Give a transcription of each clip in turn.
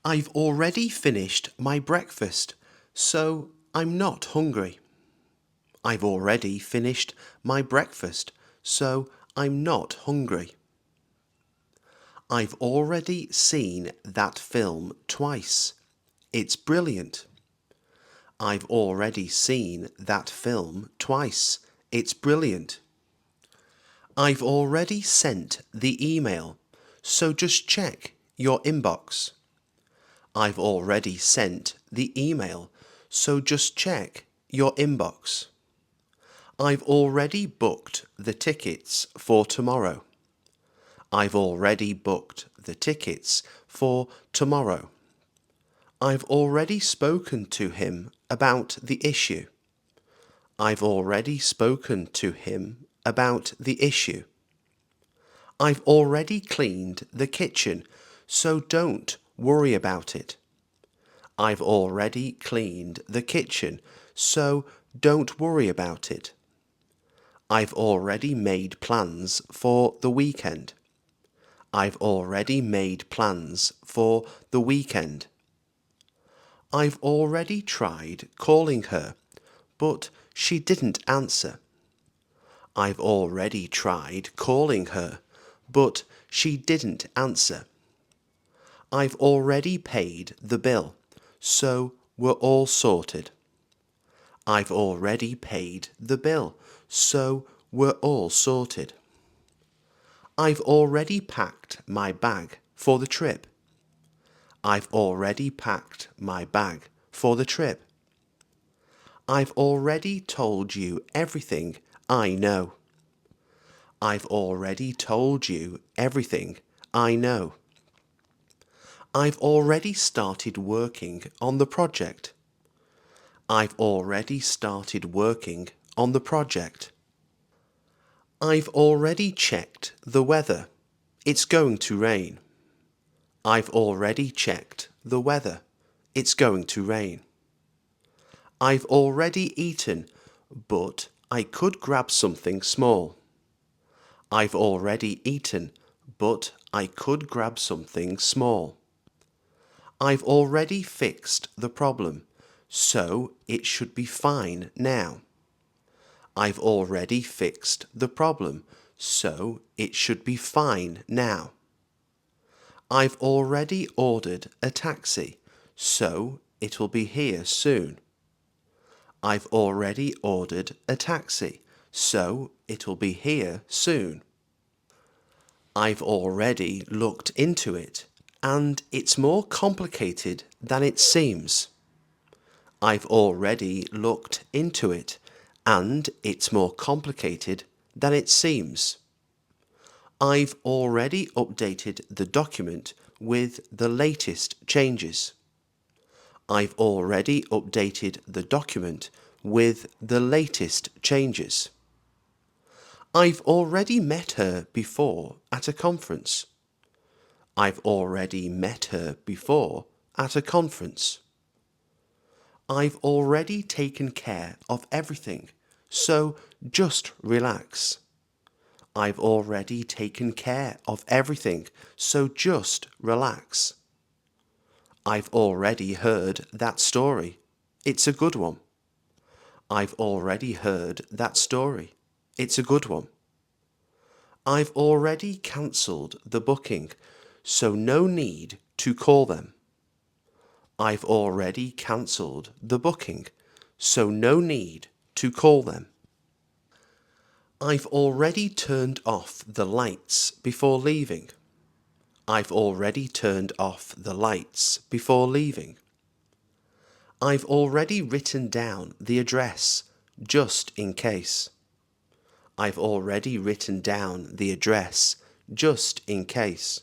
I've already finished my breakfast, so I'm not hungry. I've already finished my breakfast, so I'm not hungry. I've already seen that film twice. It's brilliant. I've already seen that film twice. It's brilliant. I've already sent the email, so just check your inbox. I've already sent the email, so just check your inbox. I've already booked the tickets for tomorrow. I've already booked the tickets for tomorrow. I've already spoken to him about the issue. I've already spoken to him about the issue. I've already cleaned the kitchen, so don't worry about it. I've already cleaned the kitchen, so don't worry about it. I've already made plans for the weekend. I've already made plans for the weekend. I've already tried calling her, but she didn't answer. I've already tried calling her, but she didn't answer. I've already paid the bill, so we're all sorted. I've already paid the bill, so we're all sorted. I've already packed my bag for the trip. I've already packed my bag for the trip. I've already told you everything I know. I've already told you everything I know. I've already started working on the project. I've already started working on the project. I've already checked the weather. It's going to rain. I've already checked the weather. It's going to rain. I've already eaten, but I could grab something small. I've already eaten, but I could grab something small. I've already fixed the problem, so it should be fine now. I've already fixed the problem, so it should be fine now. I've already ordered a taxi, so it will be here soon. I've already ordered a taxi, so it will be here soon. I've already looked into it, and it's more complicated than it seems. I've already looked into it, and it's more complicated than it seems. I've already updated the document with the latest changes. I've already updated the document with the latest changes. I've already met her before at a conference. I've already met her before at a conference. I've already taken care of everything, so just relax. I've already taken care of everything, so just relax. I've already heard that story. It's a good one. I've already heard that story. It's a good one. I've already cancelled the booking, so no need to call them. I've already cancelled the booking, so no need to call them. I've already turned off the lights before leaving. I've already turned off the lights before leaving. I've already written down the address, just in case. I've already written down the address, just in case.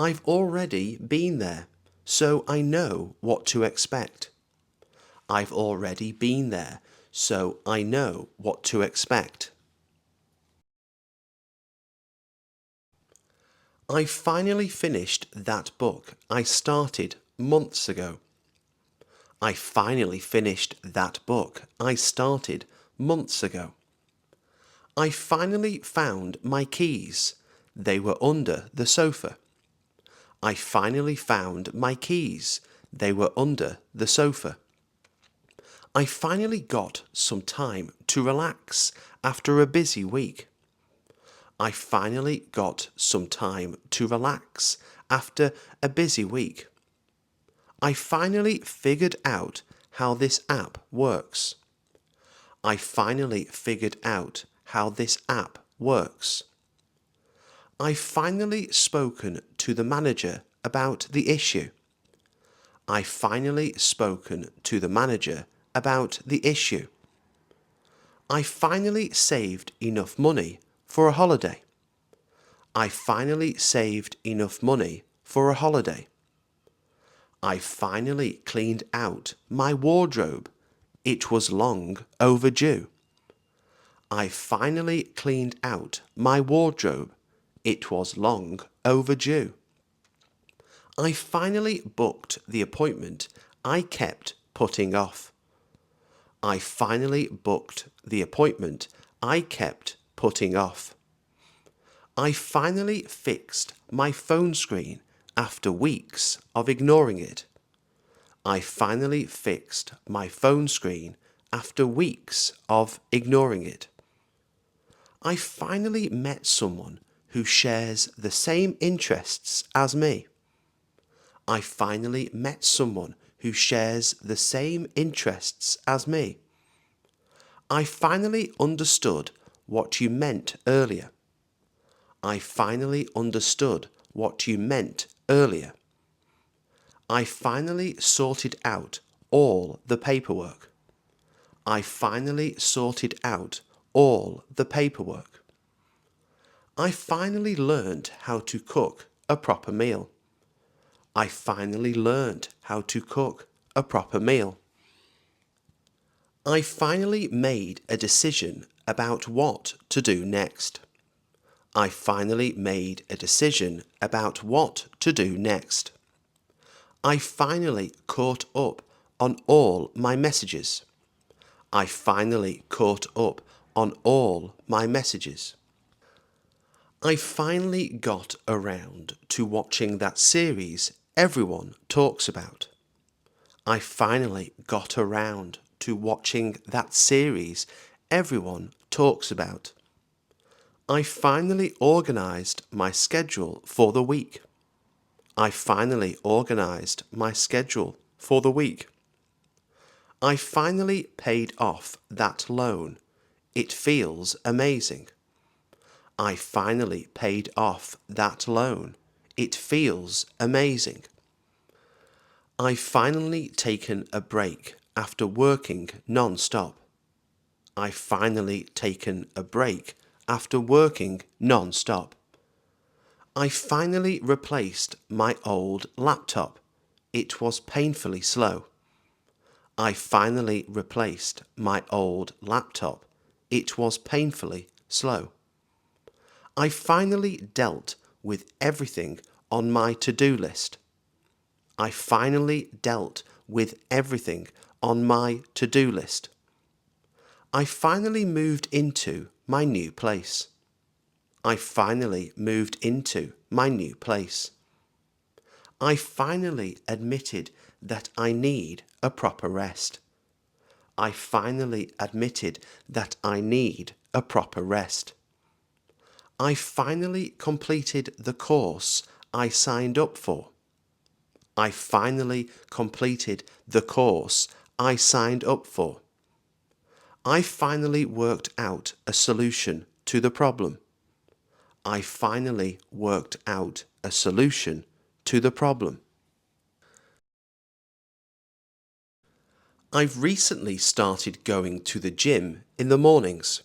I've already been there, so I know what to expect. I've already been there, so I know what to expect. I finally finished that book I started months ago. I finally finished that book I started months ago. I finally found my keys. They were under the sofa. I finally found my keys. They were under the sofa. I finally got some time to relax after a busy week. I finally got some time to relax after a busy week. I finally figured out how this app works. I finally figured out how this app works. I finally spoken to the manager about the issue. I finally spoken to the manager about the issue. I finally saved enough money for a holiday. I finally saved enough money for a holiday. I finally cleaned out my wardrobe. It was long overdue. I finally cleaned out my wardrobe. It was long overdue. I finally booked the appointment I kept putting off. I finally booked the appointment I kept putting off. I finally fixed my phone screen after weeks of ignoring it. I finally fixed my phone screen after weeks of ignoring it. I finally met someone who shares the same interests as me. I finally met someone who shares the same interests as me. I finally understood what you meant earlier. I finally understood what you meant earlier. I finally sorted out all the paperwork. I finally sorted out all the paperwork. I finally learned how to cook a proper meal. I finally learned how to cook a proper meal. I finally made a decision about what to do next. I finally made a decision about what to do next. I finally caught up on all my messages. I finally caught up on all my messages. I finally got around to watching that series everyone talks about. I finally got around to watching that series everyone talks about. I finally organised my schedule for the week. I finally organised my schedule for the week. I finally paid off that loan. It feels amazing. I finally paid off that loan. It feels amazing. I've finally taken a break after working non-stop. I've finally taken a break after working non-stop. I finally replaced my old laptop. It was painfully slow. I finally replaced my old laptop. It was painfully slow. I finally dealt with everything on my to-do list. I finally dealt with everything on my to-do list. I finally moved into my new place. I finally moved into my new place. I finally admitted that I need a proper rest. I finally admitted that I need a proper rest. I finally completed the course I signed up for. I finally completed the course I signed up for. I finally worked out a solution to the problem. I finally worked out a solution to the problem. I've recently started going to the gym in the mornings.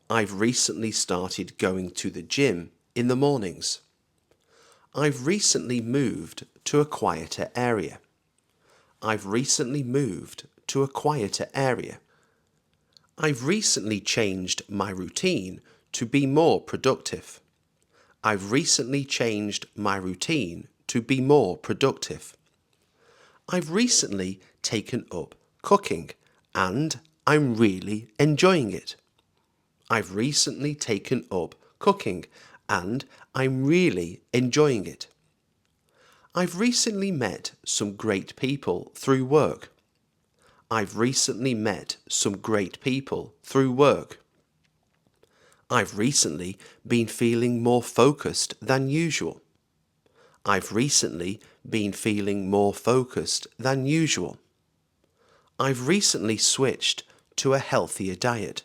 I've recently started going to the gym in the mornings. I've recently moved to a quieter area. I've recently moved to a quieter area. I've recently changed my routine to be more productive. I've recently changed my routine to be more productive. I've recently taken up cooking and I'm really enjoying it. I've recently taken up cooking and I'm really enjoying it. I've recently met some great people through work. I've recently met some great people through work. I've recently been feeling more focused than usual. I've recently been feeling more focused than usual. I've recently switched to a healthier diet.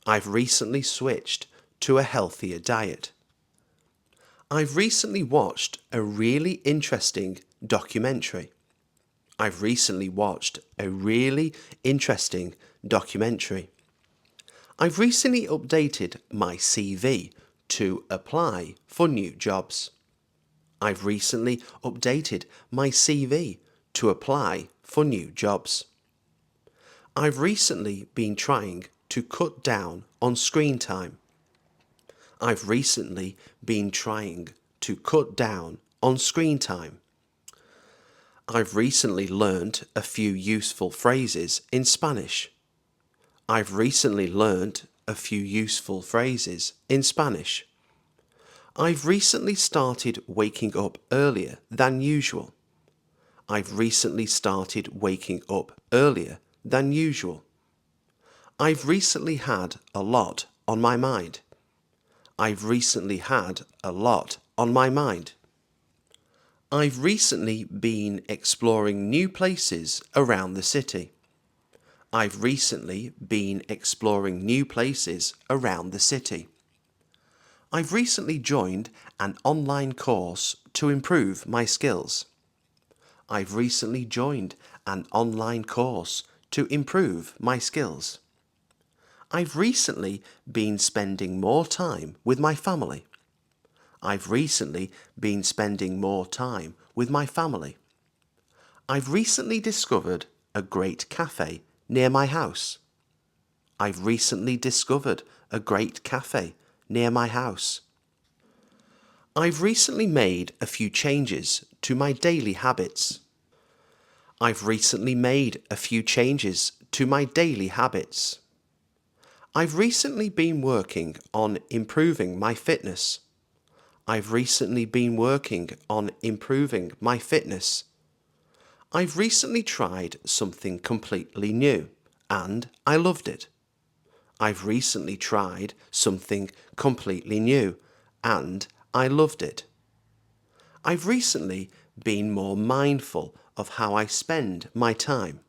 I've recently switched to a healthier diet. I've recently watched a really interesting documentary. I've recently watched a really interesting documentary. I've recently updated my CV to apply for new jobs. I've recently updated my CV to apply for new jobs. I've recently been trying to cut down on screen time. I've recently been trying to cut down on screen time. I've recently learned a few useful phrases in Spanish. I've recently learned a few useful phrases in Spanish. I've recently started waking up earlier than usual. I've recently started waking up earlier than usual. I've recently had a lot on my mind. I've recently had a lot on my mind. I've recently been exploring new places around the city. I've recently been exploring new places around the city. I've recently joined an online course to improve my skills. I've recently joined an online course to improve my skills. I've recently been spending more time with my family. I've recently been spending more time with my family. I've recently discovered a great cafe near my house. I've recently discovered a great cafe near my house. I've recently made a few changes to my daily habits. I've recently made a few changes to my daily habits. I've recently been working on improving my fitness. I've recently been working on improving my fitness. I've recently tried something completely new, and I loved it. I've recently tried something completely new, and I loved it. I've recently been more mindful of how I spend my time.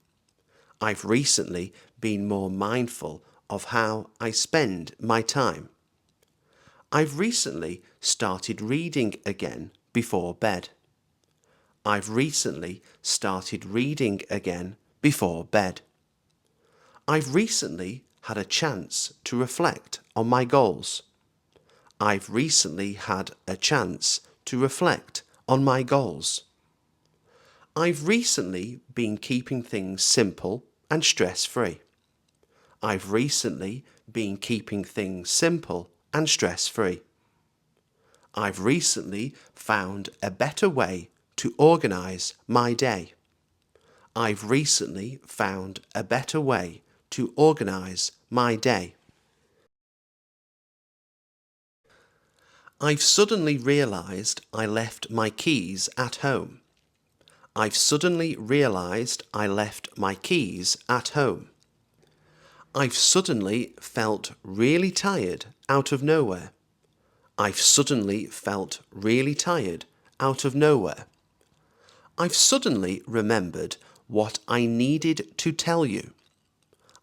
I've recently been more mindful of how I spend my time. I've recently started reading again before bed. I've recently started reading again before bed. I've recently had a chance to reflect on my goals. I've recently had a chance to reflect on my goals. I've recently been keeping things simple and stress-free. I've recently been keeping things simple and stress-free. I've recently found a better way to organise my day. I've recently found a better way to organise my day. I've suddenly realised I left my keys at home. I've suddenly realised I left my keys at home. I've suddenly felt really tired out of nowhere. I've suddenly felt really tired out of nowhere. I've suddenly remembered what I needed to tell you.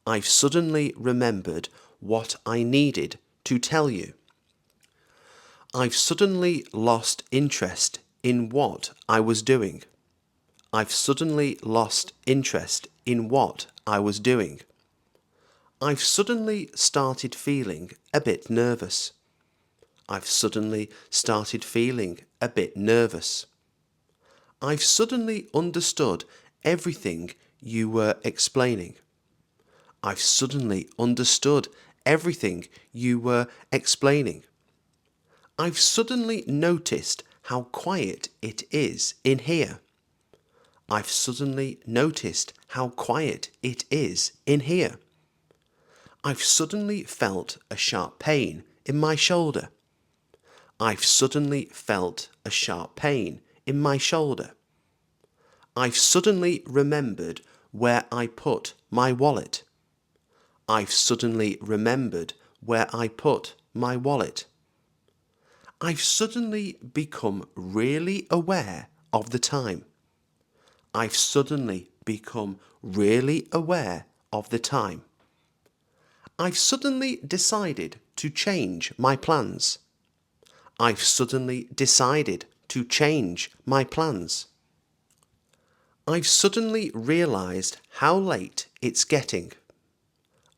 I've suddenly remembered what I needed to tell you. I've suddenly lost interest in what I was doing. I've suddenly lost interest in what I was doing. I've suddenly started feeling a bit nervous. I've suddenly started feeling a bit nervous. I've suddenly understood everything you were explaining. I've suddenly understood everything you were explaining. I've suddenly noticed how quiet it is in here. I've suddenly noticed how quiet it is in here. I've suddenly felt a sharp pain in my shoulder. I've suddenly felt a sharp pain in my shoulder. I've suddenly remembered where I put my wallet. I've suddenly remembered where I put my wallet. I've suddenly become really aware of the time. I've suddenly become really aware of the time. I've suddenly decided to change my plans. I've suddenly decided to change my plans. I've suddenly realised how late it's getting.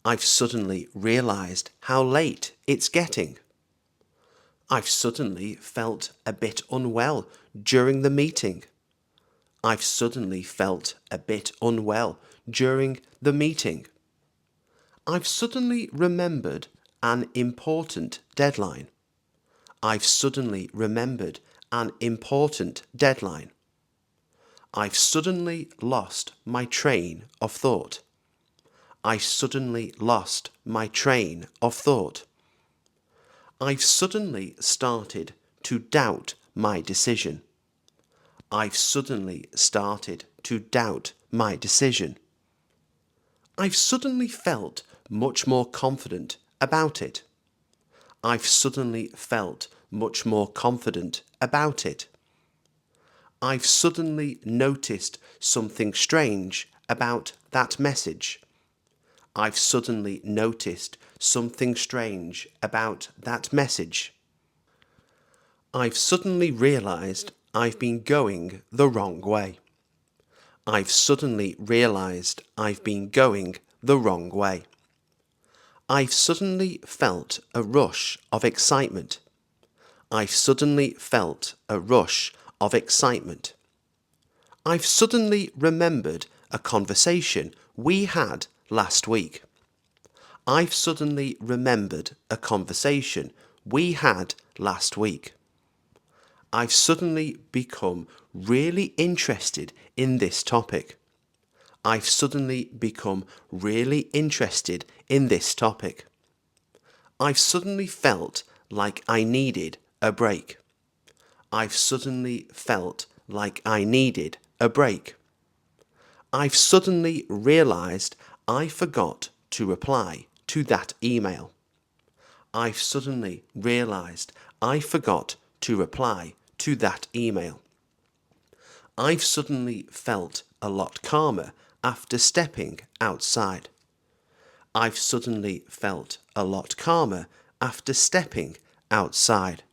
I've suddenly realised how late it's getting. I've suddenly felt a bit unwell during the meeting. I've suddenly felt a bit unwell during the meeting. I've suddenly remembered an important deadline. I've suddenly remembered an important deadline. I've suddenly lost my train of thought. I suddenly lost my train of thought. I've suddenly started to doubt my decision. I've suddenly started to doubt my decision. I've suddenly felt much more confident about it. I've suddenly felt much more confident about it. I've suddenly noticed something strange about that message. I've suddenly noticed something strange about that message. I've suddenly realised I've been going the wrong way. I've suddenly realised I've been going the wrong way. I've suddenly felt a rush of excitement. I've suddenly felt a rush of excitement. I've suddenly remembered a conversation we had last week. I've suddenly remembered a conversation we had last week. I've suddenly become really interested in this topic. I've suddenly become really interested in this topic. I've suddenly felt like I needed a break. I've suddenly felt like I needed a break. I've suddenly realised I forgot to reply to that email. I've suddenly realised I forgot to reply to that email. I've suddenly felt a lot calmer after stepping outside. I've suddenly felt a lot calmer after stepping outside.